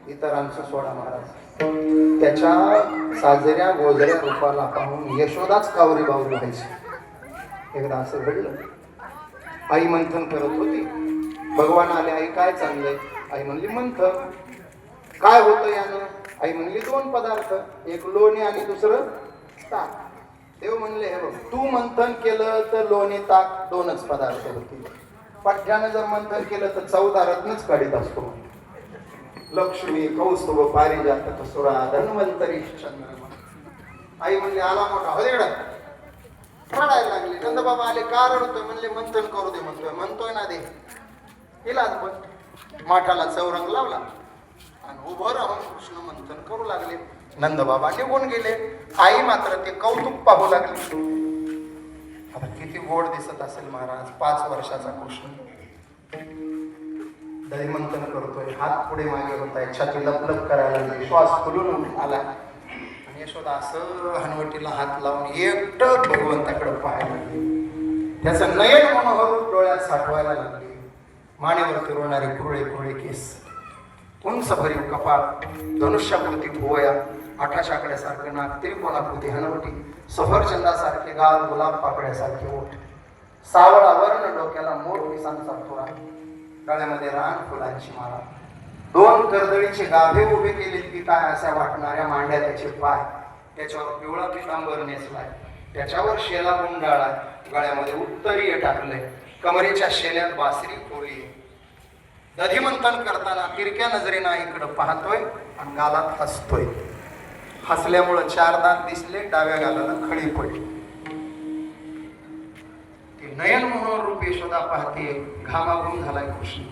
इतरांचं सोडा महाराज, त्याच्या साजऱ्या गोजऱ्या रूपाला पाहून यशोदाच कावरी बावरी व्हायची. एकदा असं घडलं. आई मंथन करत होती. भगवान आले, आई काय चाललंय? आई म्हणली मंथन. काय होतं यानं? आई म्हणली दोन पदार्थ, एक लोणी आणि दुसरं ताक. देव म्हणले हे बघ, तू मंथन केलं तर लोणी ताक दोनच पदार्थ होतील. पठ्यानं जर मंथन केलं तर 14 रत्नच काढीत असतो. लक्ष्मी कौस्तुभ पारिजात सुरा धन्वंतरी चंद्रमा. आई म्हणली आला मोठा हो देडा. रडायला लागली. नंदबाबा आले, का रडतोय? म्हणले मंथन करू दे. म्हणतोय ना दे. इलाज पण माठाला चौरंग लावला आणि उभं राहून कृष्ण मंथन करू लागले. नंदबाबा निघून गेले. आई मात्र ते कौतुक पाहू लागली. आता किती गोड दिसत असेल महाराज. 5 वर्षाचा कृष्ण दही मंथन करतोय, हात पुढे मागे होत आहे, छाती लपलप करायला लागली, श्वास फुलून आला. आणि यशोदा असं हनवटीला हात लावून एकटं भगवंताकडे पाहायला लागली. त्याचं नयन मनोहर डोळ्यात साठवायला लागले. मानेवर फिरवणारे कुरळे कुरळे केस, उंच भरीव कपाळ, धनुष्याकृती भुवया, 8 शाकड्यासारखं नाक, त्रिकोणाकृती हनवटी, सफरचंदासारखे गाल, गुलाब पाकळ्यासारखे ओठ, सावळा वर्ण, डोक्याला मोठ पिसांचा थोडा, गळ्यामध्ये रान फुलांची माळा, 2 कर्दळीचे गाभे उभे केले की काय अशा वाटणाऱ्या मांड्या त्याचे पाय, त्याच्यावर पिवळा पितांबर नेसलाय, त्याच्यावर शेला गुंडाळा, गळ्यामध्ये उत्तरीय टाकले, कमरेच्या शेल्यात बासरी खोली. दधिमंथन करताना तिरक्या नजरेनं इकडं पाहतोय आणि गालात हसतोय. हसल्यामुळं 4 दात दिसले, डाव्या गालाला खळी पडली. ते नयन मनोहर रूप यशोदा पाहते. घामाघूम झालाय कृष्ण.